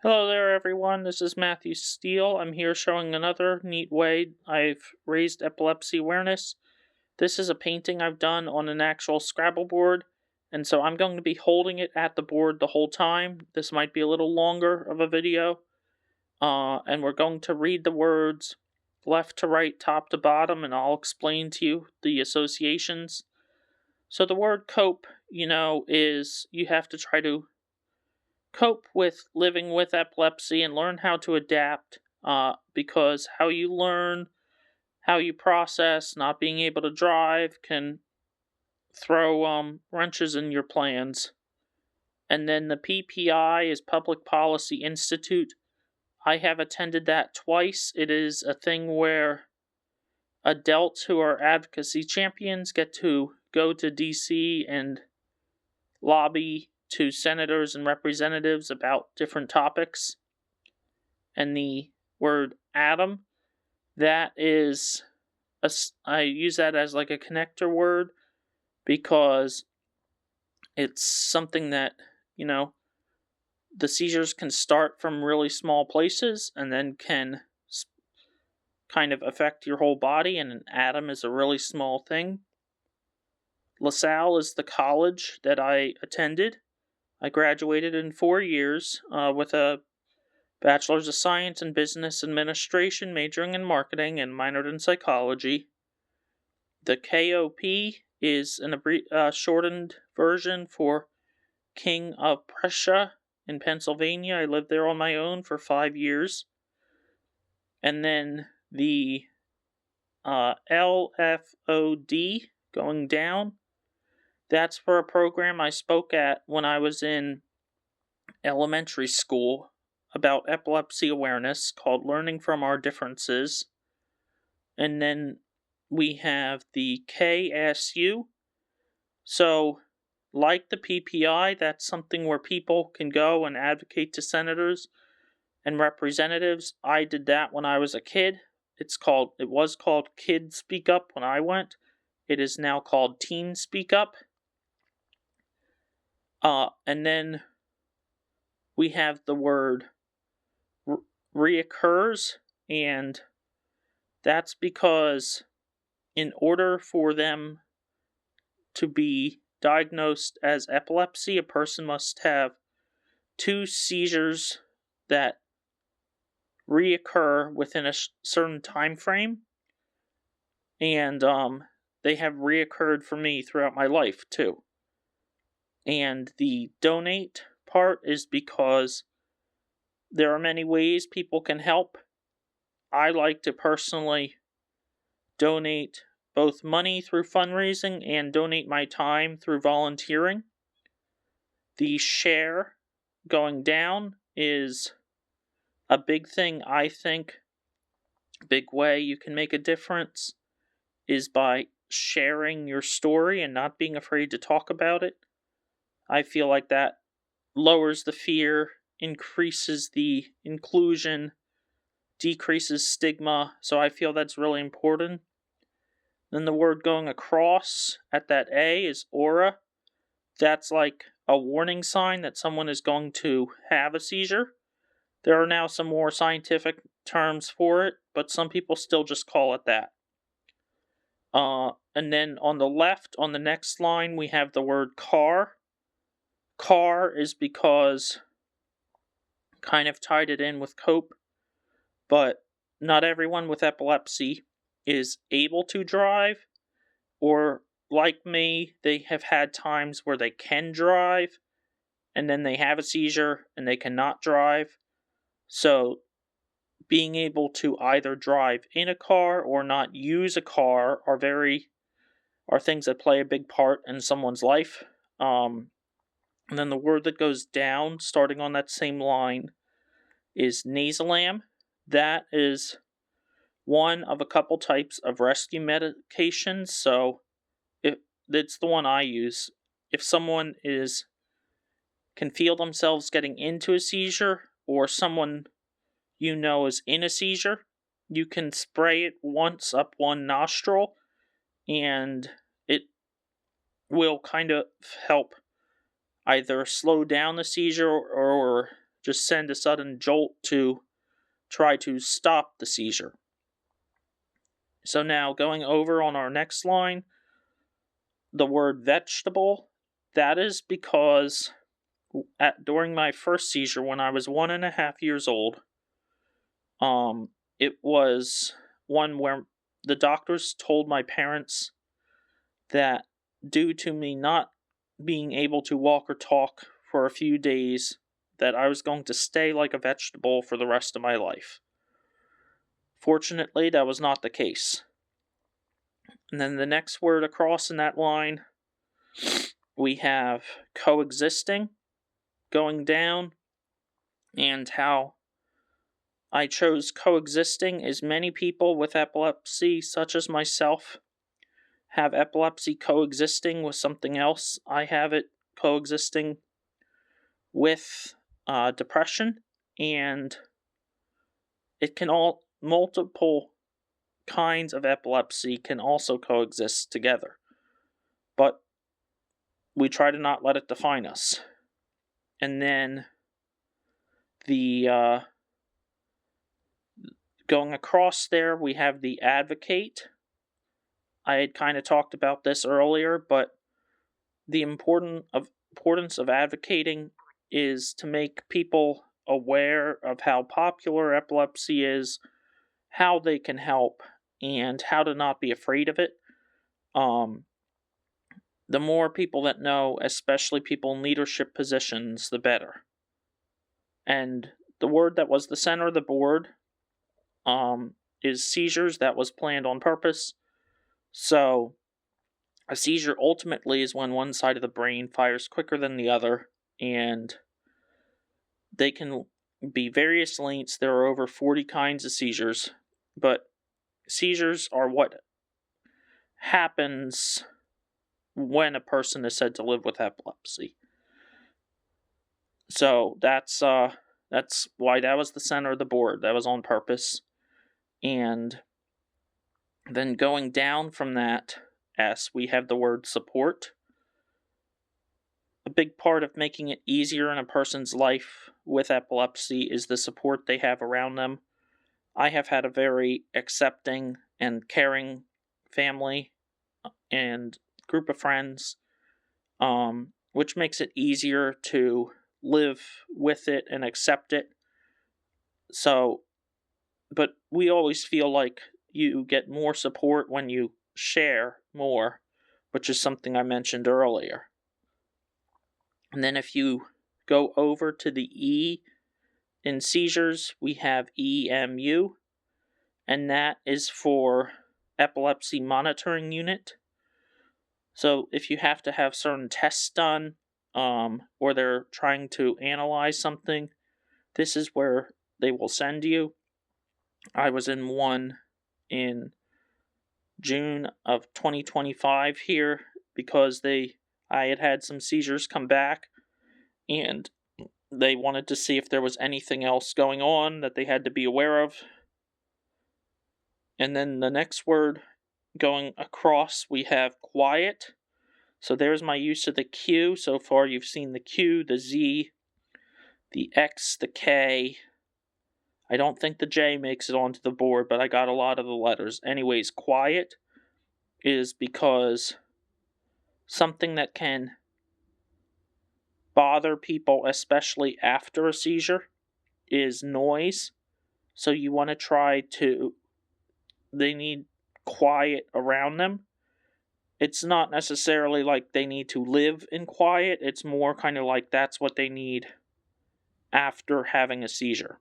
Hello there, everyone. This is Matthew Steele. I'm here showing another neat way I've raised epilepsy awareness. This is a painting I've done on an actual Scrabble board, and so I'm going to be holding it at the board the whole time. This might be a little longer of a video, and we're going to read the words left to right, top to bottom, and I'll explain to you the associations. So the word cope, is you have to try to cope with living with epilepsy and learn how to adapt, because how you learn, how you process not being able to drive can throw wrenches in your plans. And then the PPI is Public Policy Institute. I have attended that twice. It is a thing where adults who are advocacy champions get to go to DC and lobby to senators and representatives about different topics. And the word atom, that is I use that as like a connector word because it's something that, you know, the seizures can start from really small places and then can kind of affect your whole body, and an atom is a really small thing. LaSalle is the college that I attended. I graduated in 4 years with a Bachelor's of Science in Business Administration, majoring in marketing, and minored in psychology. The KOP is an shortened version for King of Prussia in Pennsylvania. I lived there on my own for 5 years. And then the LFOD, going down, that's for a program I spoke at when I was in elementary school about epilepsy awareness called Learning from Our Differences. And then we have the KSU. So, like the PPI, that's something where people can go and advocate to senators and representatives. I did that when I was a kid. It was called Kid Speak Up when I went. It is now called Teen Speak Up. And then we have the word reoccurs, and that's because in order for them to be diagnosed as epilepsy, a person must have 2 seizures that reoccur within a certain time frame, and they have reoccurred for me throughout my life too. And the donate part is because there are many ways people can help. I like to personally donate both money through fundraising and donate my time through volunteering. The share, going down, is a big thing. I think big way you can make a difference is by sharing your story and not being afraid to talk about it. I feel like that lowers the fear, increases the inclusion, decreases stigma, so I feel that's really important. Then the word going across at that A is aura. That's like a warning sign that someone is going to have a seizure. There are now some more scientific terms for it, but some people still just call it that. And then on the left, on the next line, we have the word car. Car is because kind of tied it in with cope, but not everyone with epilepsy is able to drive, or like me, they have had times where they can drive and then they have a seizure and they cannot drive. So being able to either drive in a car or not use a car are things that play a big part in someone's life. And then the word that goes down, starting on that same line, is Nasalam. That is one of a couple types of rescue medications. So it's the one I use. If someone can feel themselves getting into a seizure, or someone is in a seizure, you can spray it once up one nostril, and it will kind of help either slow down the seizure or just send a sudden jolt to try to stop the seizure. So now going over on our next line, the word vegetable, that is because during my first seizure when I was 1.5 years old, it was one where the doctors told my parents that due to me not being able to walk or talk for a few days, that I was going to stay like a vegetable for the rest of my life. Fortunately, that was not the case. And then the next word across in that line, we have coexisting, going down, and how I chose coexisting is many people with epilepsy, such as myself, have epilepsy coexisting with something else. I have it coexisting with depression, and it can all multiple kinds of epilepsy can also coexist together, but we try to not let it define us. And then the going across there, we have the advocate. I had kind of talked about this earlier, but the importance of advocating is to make people aware of how popular epilepsy is, how they can help, and how to not be afraid of it. The more people that know, especially people in leadership positions, the better. And the word that was the center of the board is seizures. That was planned on purpose. So a seizure ultimately is when one side of the brain fires quicker than the other, and they can be various lengths. There are over 40 kinds of seizures, but seizures are what happens when a person is said to live with epilepsy. So that's why that was the center of the board. That was on purpose. And then going down from that S, we have the word support. A big part of making it easier in a person's life with epilepsy is the support they have around them. I have had a very accepting and caring family and group of friends, which makes it easier to live with it and accept it. So, but we always feel like you get more support when you share more, which is something I mentioned earlier. And then if you go over to the E in seizures, we have EMU, and that is for Epilepsy Monitoring Unit. So if you have to have certain tests done, or they're trying to analyze something, this is where they will send you. I was in one in June of 2025 here because I had some seizures come back, and they wanted to see if there was anything else going on that they had to be aware of. And then the next word going across, we have quiet. So there's my use of the Q. So far you've seen the Q, the Z, the X, the K. I don't think the J makes it onto the board, but I got a lot of the letters. Anyways, quiet is because something that can bother people, especially after a seizure, is noise. So you want to try to, they need quiet around them. It's not necessarily like they need to live in quiet. It's more kind of like that's what they need after having a seizure.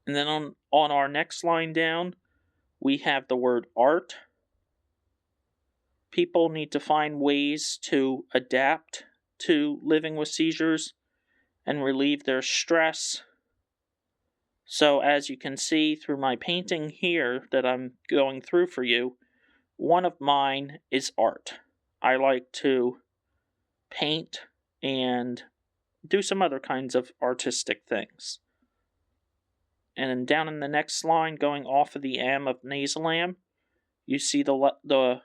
And then on our next line down, we have the word art. People need to find ways to adapt to living with seizures and relieve their stress. So as you can see through my painting here that I'm going through for you, one of mine is art. I like to paint and do some other kinds of artistic things. And then down in the next line, going off of the M of Nasalam, you see the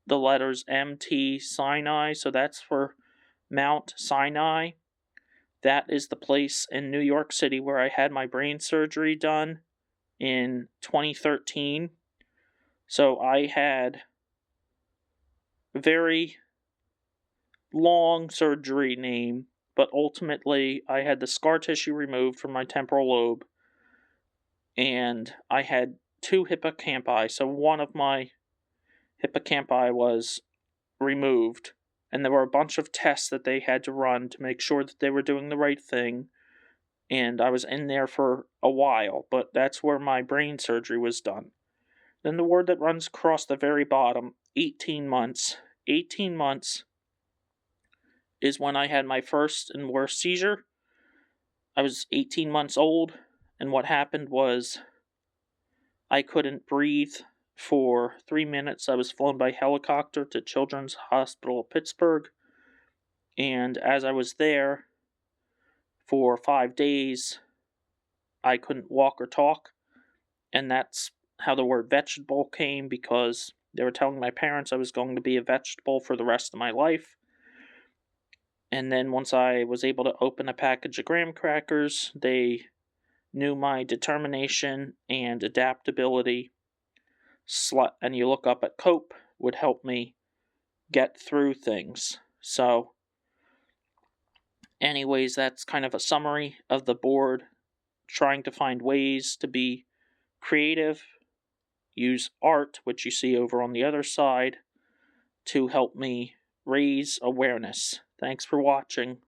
letters MT Sinai, so that's for Mount Sinai. That is the place in New York City where I had my brain surgery done in 2013. So I had a very long surgery name, but ultimately I had the scar tissue removed from my temporal lobe, and I had two hippocampi. So one of my hippocampi was removed, and there were a bunch of tests that they had to run to make sure that they were doing the right thing. And I was in there for a while, but that's where my brain surgery was done. Then the word that runs across the very bottom, 18 months. 18 months is when I had my first and worst seizure. I was 18 months old, and what happened was I couldn't breathe for 3 minutes. I was flown by helicopter to Children's Hospital of Pittsburgh, and as I was there for 5 days, I couldn't walk or talk, and that's how the word vegetable came, because they were telling my parents I was going to be a vegetable for the rest of my life. And then once I was able to open a package of graham crackers, they knew my determination and adaptability. And you look up at COPE would help me get through things. So, anyways, that's kind of a summary of the board, trying to find ways to be creative, use art, which you see over on the other side, to help me raise awareness. Thanks for watching.